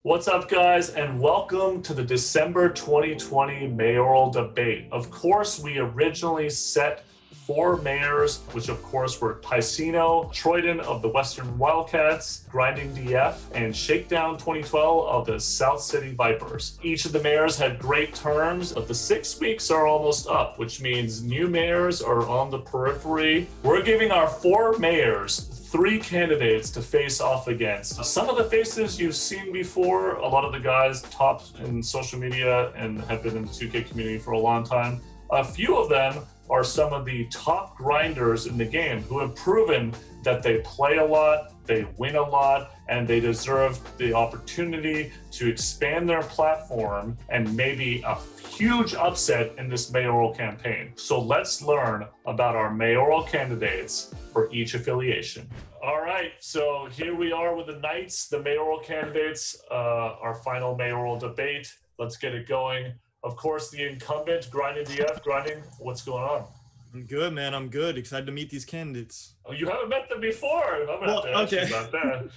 What's up, guys, and welcome to the December 2020 mayoral debate. Of course, we originally set 4 mayors, which of course were Ticino, Troyden of the Western Wildcats, Grinding DF, and Shakedown 2012 of the South City Vipers. Each of the mayors had great terms, but the 6 weeks are almost up, which means new mayors are on the periphery. We're giving our 4 mayors 3 candidates to face off against. Some of the faces you've seen before, a lot of the guys top in social media and have been in the 2K community for a long time. A few of them are some of the top grinders in the game who have proven that they play a lot, they win a lot, and they deserve the opportunity to expand their platform and maybe a huge upset in this mayoral campaign. So let's learn about our mayoral candidates for each affiliation. All right, so here we are with the Knights, the mayoral candidates, our final mayoral debate. Let's get it going. Of course, the incumbent, Grinding DF. Grinding, what's going on? I'm good, man. I'm good. Excited to meet these candidates. Oh, you haven't met them before. I'm going to have to ask you about that.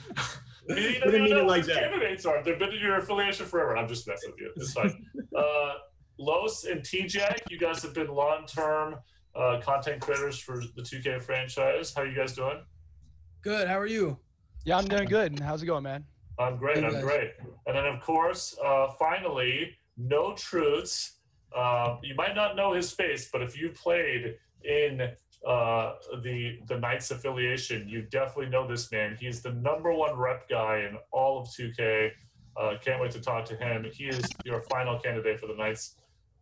You don't even know who these candidates are. They've been in your affiliation forever. I'm just messing with you. It's fine. Los and TJack, you guys have been long-term content creators for the 2K franchise. How are you guys doing? Good. How are you? Yeah, I'm doing good. How's it going, man? I'm great. I'm great. And then, of course, finally, No Truths. You might not know his face, but if you played in the Knights affiliation, you definitely know this man. He's the #1 rep guy in all of 2K. Can't wait to talk to him. He is your final candidate for the Knights.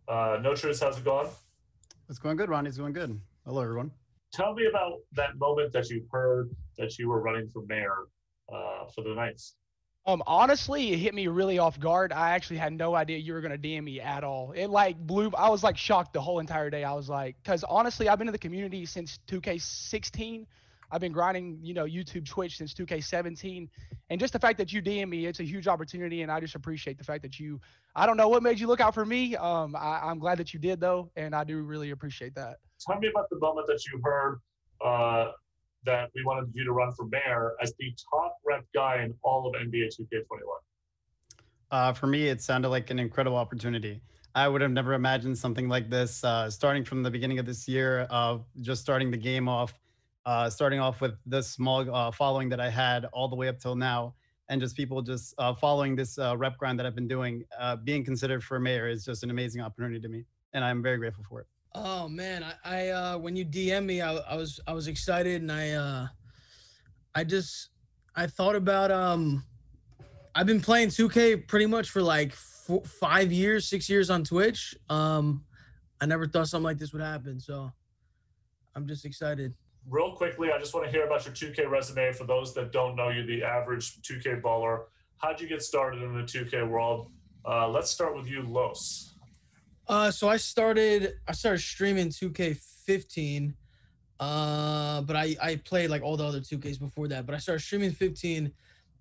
No Truths, how's it going? It's going good, Ronnie. It's going good. Hello, everyone. Tell me about that moment that you heard that you were running for mayor for the Knights. Honestly, it hit me really off guard. I actually had no idea you were going to DM me at all. It like blew, I was like shocked the whole entire day. I was like, because honestly, I've been in the community since 2K16. I've been grinding, YouTube, Twitch since 2K17. And just the fact that you DM me, it's a huge opportunity. And I just appreciate the fact that I don't know what made you look out for me. I'm glad that you did though. And I do really appreciate that. Tell me about the moment that you heard that we wanted you to run for mayor as the top rep guy in all of NBA2K21. For me, it sounded like an incredible opportunity. I would have never imagined something like this, starting from the beginning of this year, just starting the game off, starting off with this small following that I had all the way up till now, and just people just following this rep grind that I've been doing. Being considered for mayor is just an amazing opportunity to me, and I'm very grateful for it. Oh man, I when you DM me, I was excited, and I thought about I've been playing 2K pretty much for like 5 years, 6 years on Twitch. I never thought something like this would happen, so I'm just excited. Real quickly, I just want to hear about your 2K resume for those that don't know you, the average 2K baller. How'd you get started in the 2K world? Let's start with you, Los. So I started streaming 2K15, but I played like all the other 2Ks before that. But I started streaming 15,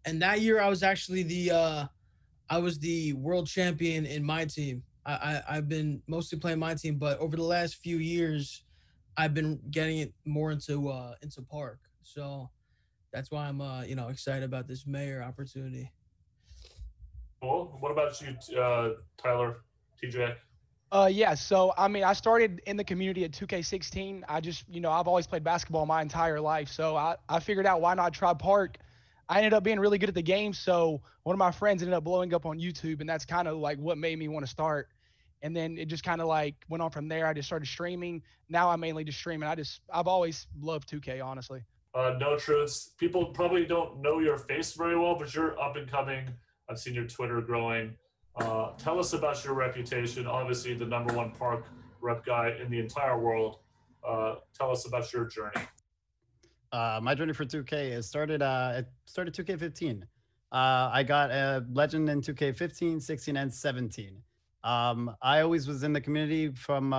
and that year I was actually the world champion in my team. I've been mostly playing my team, but over the last few years, I've been getting it more into Park. So that's why I'm excited about this mayor opportunity. Cool. What about you, Tyler, TJ? Yeah, so I mean, I started in the community at 2K16. I just, I've always played basketball my entire life. So I figured out why not try Park. I ended up being really good at the game. So one of my friends ended up blowing up on YouTube, and that's kind of like what made me want to start. And then it just kind of like went on from there. I just started streaming. Now I mainly just stream, and I've always loved 2K, honestly. No Truths. People probably don't know your face very well, but you're up and coming. I've seen your Twitter growing. Tell us about your reputation. Obviously, the #1 Park rep guy in the entire world. Tell us about your journey. My journey for 2K it started 2K15. I got a legend in 2K15, 16, and 17. I always was in the community from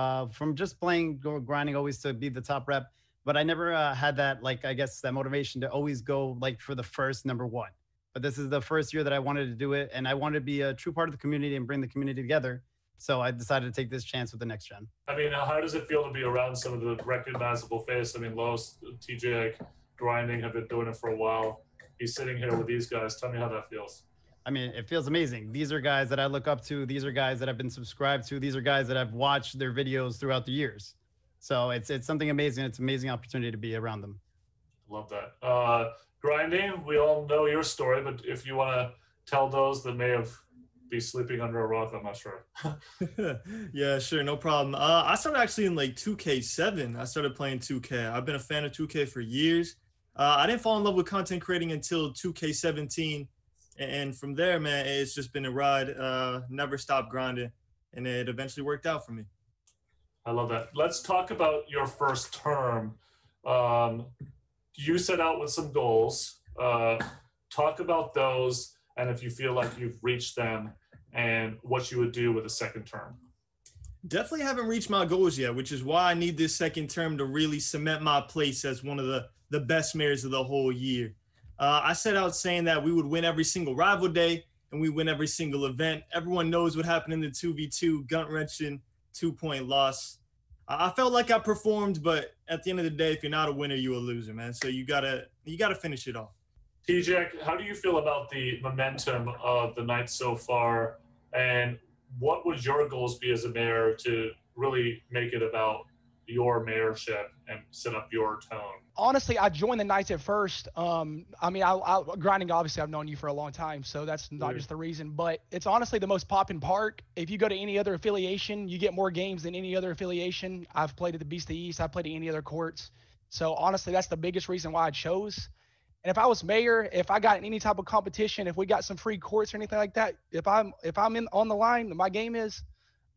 just playing, grinding, always to be the top rep. But I never had that, like, I guess, that motivation to always go like for the first #1. But this is the first year that I wanted to do it, and I wanted to be a true part of the community and bring the community together. So I decided to take this chance with the next gen. I mean, how does it feel to be around some of the recognizable faces? I mean, Los, TJack, Grinding have been doing it for a while. He's sitting here with these guys. Tell me how that feels. I mean, it feels amazing. These are guys that I look up to. These are guys that I've been subscribed to. These are guys that I've watched their videos throughout the years. So it's something amazing. It's an amazing opportunity to be around them. Love that. Grinding, we all know your story, but if you want to tell those that may have be sleeping under a rock, I'm not sure. Yeah, sure, no problem. I started actually in like 2K7. I started playing 2K. I've been a fan of 2K for years. I didn't fall in love with content creating until 2K17, and from there, man, it's just been a ride. Never stopped grinding, and it eventually worked out for me. I love that. Let's talk about your first term. You set out with some goals. Talk about those, and if you feel like you've reached them, and what you would do with a second term. Definitely haven't reached my goals yet, which is why I need this second term to really cement my place as one of the best mayors of the whole year. I set out saying that we would win every single rival day and we win every single event. Everyone knows what happened in the 2v2 gut-wrenching 2-point loss. I felt like I performed, but at the end of the day, if you're not a winner, you're a loser, man. So you gotta finish it off. TJack, how do you feel about the momentum of the night so far? And what would your goals be as a mayor to really make it about your mayorship and set up your tone? Honestly, I joined the Knights at first. I mean, grinding, obviously, I've known you for a long time, so that's not just the reason. But it's honestly the most poppin' park. If you go to any other affiliation, you get more games than any other affiliation. I've played at the Beast of the East. I've played at any other courts. So honestly, that's the biggest reason why I chose. And if I was mayor, if I got in any type of competition, if we got some free courts or anything like that, if I'm on the line, my game is,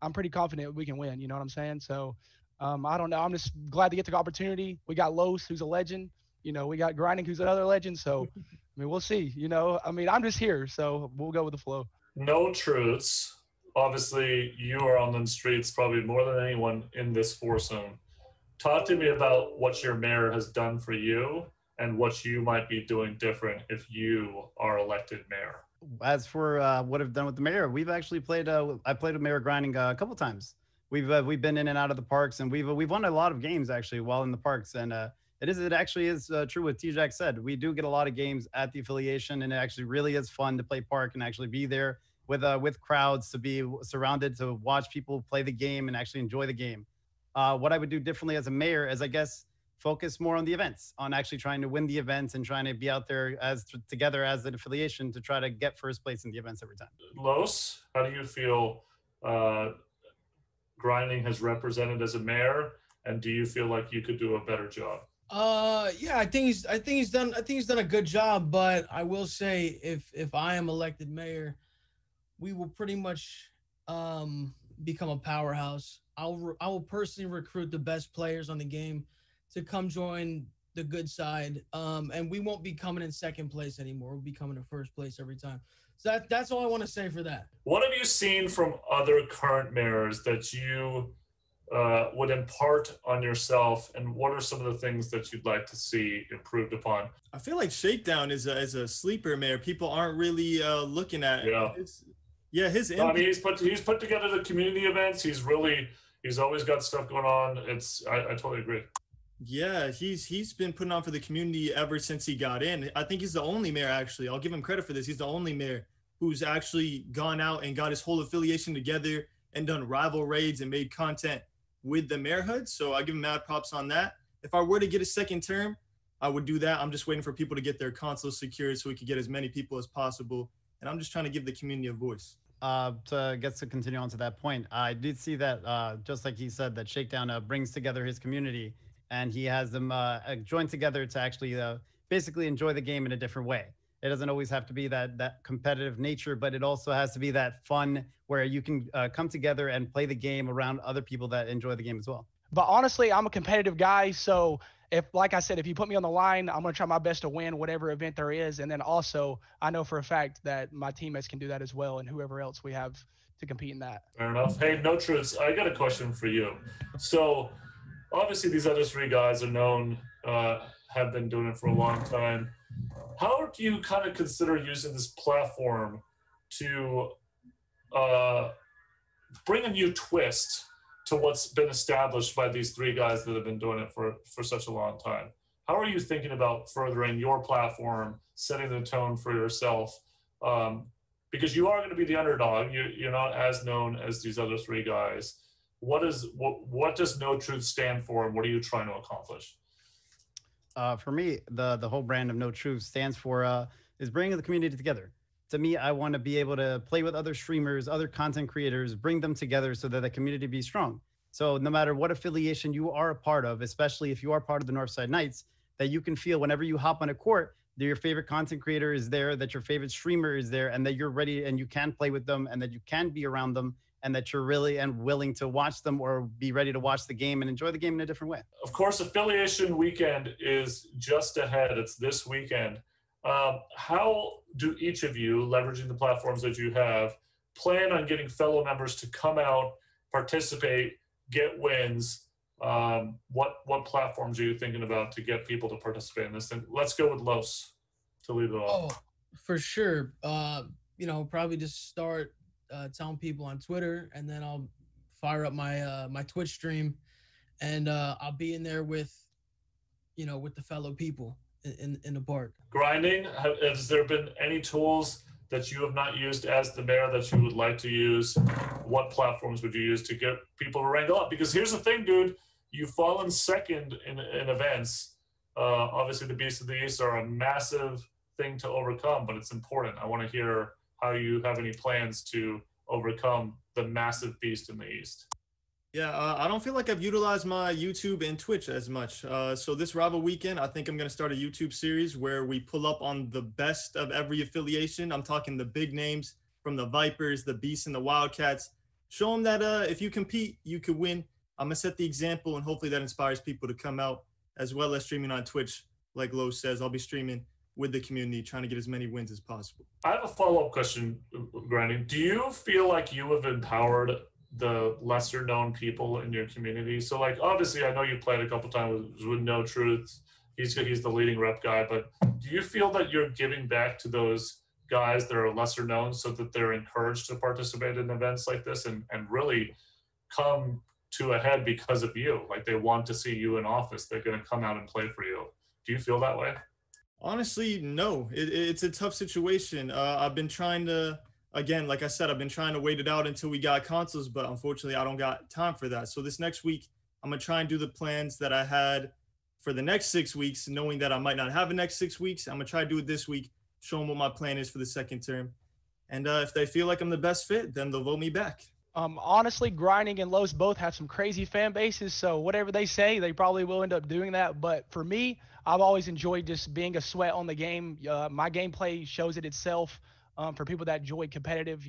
I'm pretty confident we can win. You know what I'm saying? So I don't know. I'm just glad to get the opportunity. We got Los, who's a legend. You know, we got Grinding, who's another legend. So I mean, we'll see. You know, I mean, I'm just here, so we'll go with the flow. No truths. Obviously, you are on the streets probably more than anyone in this foursome. Talk to me about what your mayor has done for you and what you might be doing different if you are elected mayor. As for what I've done with the mayor, we've actually played. I played with Mayor Grinding a couple times. We've been in and out of the parks, and we've won a lot of games actually while in the parks. And it actually is true what TJack said. We do get a lot of games at the affiliation, and it actually really is fun to play park and actually be there with crowds, to be surrounded, to watch people play the game and actually enjoy the game. What I would do differently as a mayor is, I guess, focus more on the events, on actually trying to win the events and trying to be out there together as an affiliation to try to get first place in the events every time. Los, how do you feel Grinding has represented as a mayor, and do you feel like you could do a better job? Yeah, I think he's done a good job, but I will say if I am elected mayor, we will pretty much become a powerhouse. I will personally recruit the best players on the game to come join the good side. And we won't be coming in second place anymore. We'll be coming in first place every time. So that's all I want to say for that. What have you seen from other current mayors that you would impart on yourself, and what are some of the things that you'd like to see improved upon? I feel like Shakedown is a sleeper mayor. People aren't really looking at. Yeah. His. No, I mean, he's put together the community events. He's always got stuff going on. I totally agree. Yeah, he's been putting on for the community ever since he got in. I think he's the only mayor, actually. I'll give him credit for this. He's the only mayor who's actually gone out and got his whole affiliation together and done rival raids and made content with the mayorhood. So I give him mad props on that. If I were to get a second term, I would do that. I'm just waiting for people to get their consoles secured so we could get as many people as possible. And I'm just trying to give the community a voice. To continue on to that point, I did see that, just like he said, that Shakedown brings together his community, and he has them join together to actually basically enjoy the game in a different way. It doesn't always have to be that competitive nature, but it also has to be that fun where you can come together and play the game around other people that enjoy the game as well. But honestly, I'm a competitive guy. So like I said, if you put me on the line, I'm going to try my best to win whatever event there is. And then also, I know for a fact that my teammates can do that as well, and whoever else we have to compete in that. Fair enough. Hey, No Truths, I got a question for you. So obviously these other three guys are known, have been doing it for a long time. How do you kind of consider using this platform to bring a new twist to what's been established by these three guys that have been doing it for such a long time? How are you thinking about furthering your platform, setting the tone for yourself, because you are going to be the underdog. You're not as known as these other three guys. What does No Truth stand for, and what are you trying to accomplish? For me, the whole brand of No Truth stands for is bringing the community together. To me, I want to be able to play with other streamers, other content creators, bring them together so that the community be strong. So no matter what affiliation you are a part of, especially if you are part of the Northside Knights, that you can feel whenever you hop on a court that your favorite content creator is there, that your favorite streamer is there, and that you're ready and you can play with them, and that you can be around them, and that you're really and willing to watch them or be ready to watch the game and enjoy the game in a different way. Of course, affiliation weekend is just ahead. It's this weekend. How do each of you, leveraging the platforms that you have, plan on getting fellow members to come out, participate, get wins? What platforms are you thinking about to get people to participate in this? And let's go with Los to lead it off. Oh, for sure. Probably just start telling people on Twitter, and then I'll fire up my my Twitch stream, and I'll be in there with the fellow people in the park. Grinding, has there been any tools that you have not used as the mayor that you would like to use? What platforms would you use to get people to rank up? Because here's the thing, dude, you've fallen second in events. Obviously, the Beasts of the East are a massive thing to overcome, but it's important. I want to hear how you have any plans to overcome the massive beast in the East. Yeah, I don't feel like I've utilized my YouTube and Twitch as much. So this rival weekend, I think I'm going to start a YouTube series where we pull up on the best of every affiliation. I'm talking the big names from the Vipers, the Beasts, and the Wildcats. Show them that if you compete, you could win. I'm going to set the example, and hopefully that inspires people to come out, as well as streaming on Twitch. Like Lo says, I'll be streaming with the community, trying to get as many wins as possible. I have a follow-up question, Grinding. Do you feel like you have empowered the lesser known people in your community? So like, obviously I know you played a couple times with No Truth. He's the leading rep guy, but do you feel that you're giving back to those guys that are lesser known so that they're encouraged to participate in events like this and really come to a head because of you? Like, they want to see you in office. They're going to come out and play for you. Do you feel that way? Honestly, no. It's a tough situation. I've been trying to, again, like I said, I've been trying to wait it out until we got consoles, but unfortunately I don't got time for that. So this next week, I'm going to try and do the plans that I had for the next 6 weeks, knowing that I might not have the next 6 weeks. I'm going to try to do it this week, show them what my plan is for the second term. And if they feel like I'm the best fit, then they'll vote me back. Honestly, Grinding and Los both have some crazy fan bases, so whatever they say, they probably will end up doing that. But for me, I've always enjoyed just being a sweat on the game. My gameplay shows it itself. For people that enjoy competitive,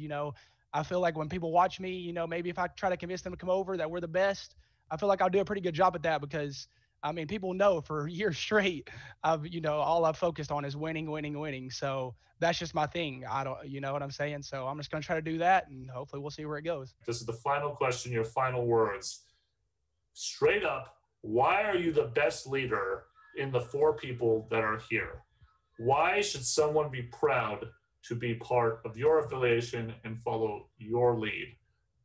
I feel like when people watch me, maybe if I try to convince them to come over that we're the best, I feel like I'll do a pretty good job at that, because I mean, people know for years straight, all I've focused on is winning. So that's just my thing. I don't, you know what I'm saying? So I'm just going to try to do that, and hopefully we'll see where it goes. This is the final question, your final words. Straight up, why are you the best leader in the 4 people that are here? Why should someone be proud to be part of your affiliation and follow your lead?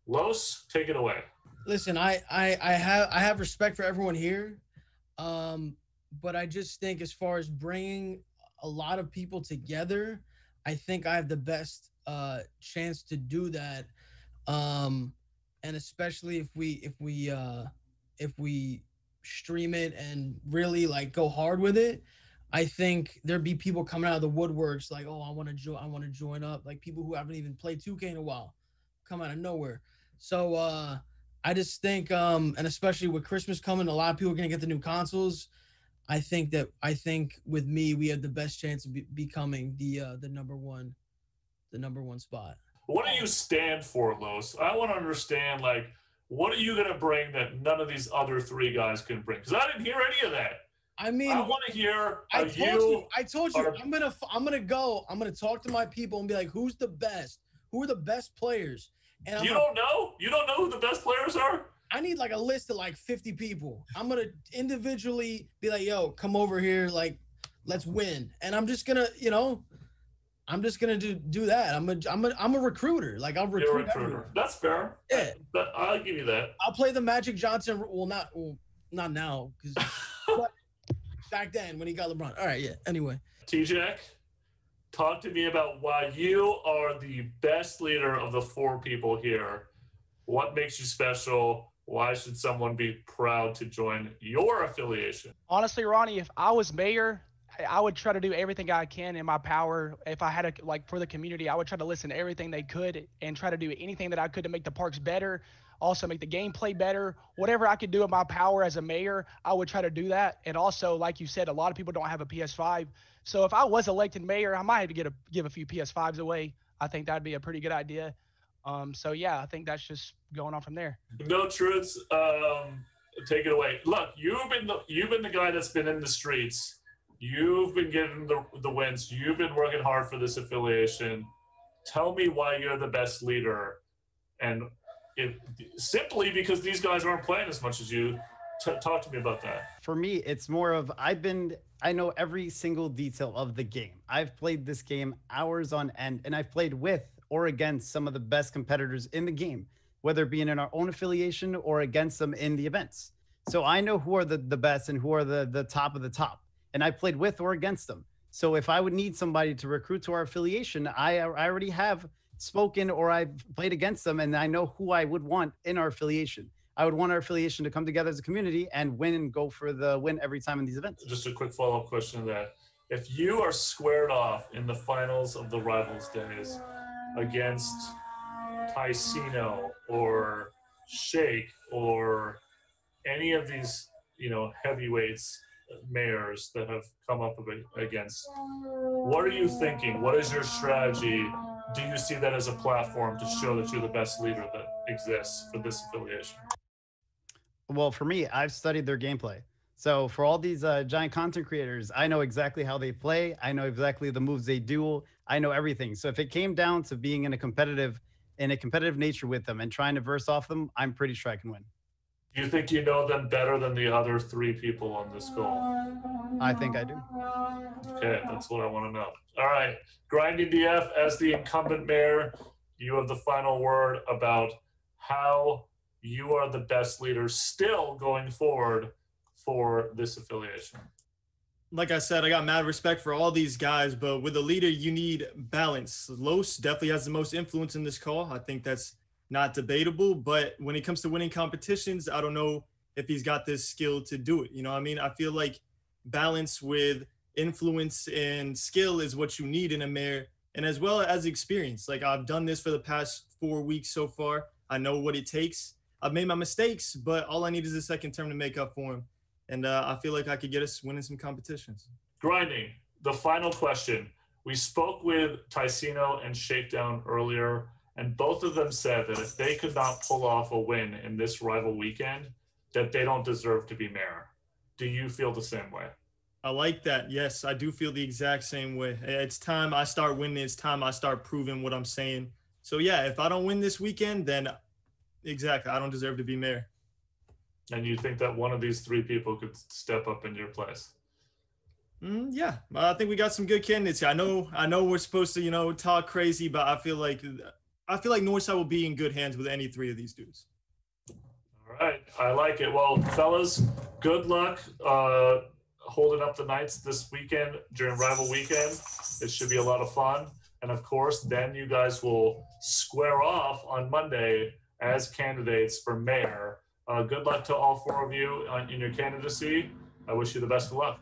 Los, take it away. Listen, I have respect for everyone here, but I just think as far as bringing a lot of people together, I think I have the best chance to do that, and especially if we stream it and really like go hard with it. I think there'd be people coming out of the woodworks like, oh, I want to join up. Like people who haven't even played 2K in a while come out of nowhere. So I just think, and especially with Christmas coming, a lot of people are gonna get the new consoles. I think with me, we have the best chance of becoming the number one spot. What do you stand for, Los? I want to understand, like, what are you gonna bring that none of these other 3 guys can bring? Because I didn't hear any of that. I mean, I want to hear. I told you, I'm gonna talk to my people and be like, who's the best? Who are the best players? And you don't know? You don't know who the best players are? I need like a list of like 50 people. I'm gonna individually be like, yo, come over here, like, let's win. And I'm just gonna, I'm just gonna do that. I'm a recruiter. Like I'll recruit. You're a recruiter. Everyone. That's fair. Yeah, I'll give you that. I'll play the Magic Johnson. Well, not now, because back then when he got LeBron. All right, yeah. Anyway, TJack, talk to me about why you are the best leader of the 4 people here. What makes you special? Why should someone be proud to join your affiliation? Honestly, Ronnie, if I was mayor, I would try to do everything I can in my power. If I had for the community, I would try to listen to everything they could and try to do anything that I could to make the parks better, also make the gameplay better. Whatever I could do in my power as a mayor, I would try to do that. And also, like you said, a lot of people don't have a PS5. So if I was elected mayor, I might have to give a few PS5s away. I think that'd be a pretty good idea. So yeah, I think that's just going on from there. No Truths, take it away. Look, you've been the guy that's been in the streets. You've been getting the wins. You've been working hard for this affiliation. Tell me why you're the best leader, and simply because these guys aren't playing as much as you. Talk to me about that. For me, it's more of I know every single detail of the game. I've played this game hours on end, and I've played with or against some of the best competitors in the game, whether it be in our own affiliation or against them in the events. So I know who are the best and who are the top of the top. And I played with or against them. So if I would need somebody to recruit to our affiliation, I already have spoken or I've played against them, and I know who I would want in our affiliation. I would want our affiliation to come together as a community and win and go for the win every time in these events. Just a quick follow-up question to that. If you are squared off in the finals of the Rivals Days against Ticino or Shake or any of these, heavyweights, mayors that have come up against, what are you thinking? What is your strategy? Do you see that as a platform to show that you're the best leader that exists for this affiliation? Well, for me, I've studied their gameplay. So for all these giant content creators, I know exactly how they play. I know exactly the moves they do. I know everything. So if it came down to being in a competitive nature with them and trying to verse off them, I'm pretty sure I can win. Do you think you know them better than the other 3 people on this call? I think I do. Okay, that's what I want to know. All right, Grinding DF, as the incumbent mayor, you have the final word about how you are the best leader still going forward for this affiliation. Like I said, I got mad respect for all these guys, but with a leader, you need balance. Los definitely has the most influence in this call. I think that's not debatable, but when it comes to winning competitions, I don't know if he's got this skill to do it. You know what I mean? I feel like balance with influence and skill is what you need in a mayor, and as well as experience. Like, I've done this for the past 4 weeks so far. I know what it takes. I've made my mistakes, but all I need is a second term to make up for them. And I feel like I could get us winning some competitions. Grinding, the final question. We spoke with Ticino and Shakedown earlier, and both of them said that if they could not pull off a win in this rival weekend, that they don't deserve to be mayor. Do you feel the same way? I like that. Yes, I do feel the exact same way. It's time I start winning. It's time I start proving what I'm saying. So yeah, if I don't win this weekend, then exactly, I don't deserve to be mayor. And you think that one of these 3 people could step up in your place? Yeah, I think we got some good candidates. I know we're supposed to, talk crazy, but I feel like Northside will be in good hands with any 3 of these dudes. All right, I like it. Well, fellas, good luck holding up the Knights this weekend during rival weekend. It should be a lot of fun. And of course, then you guys will square off on Monday as candidates for mayor. Good luck to all 4 of you in your candidacy. I wish you the best of luck.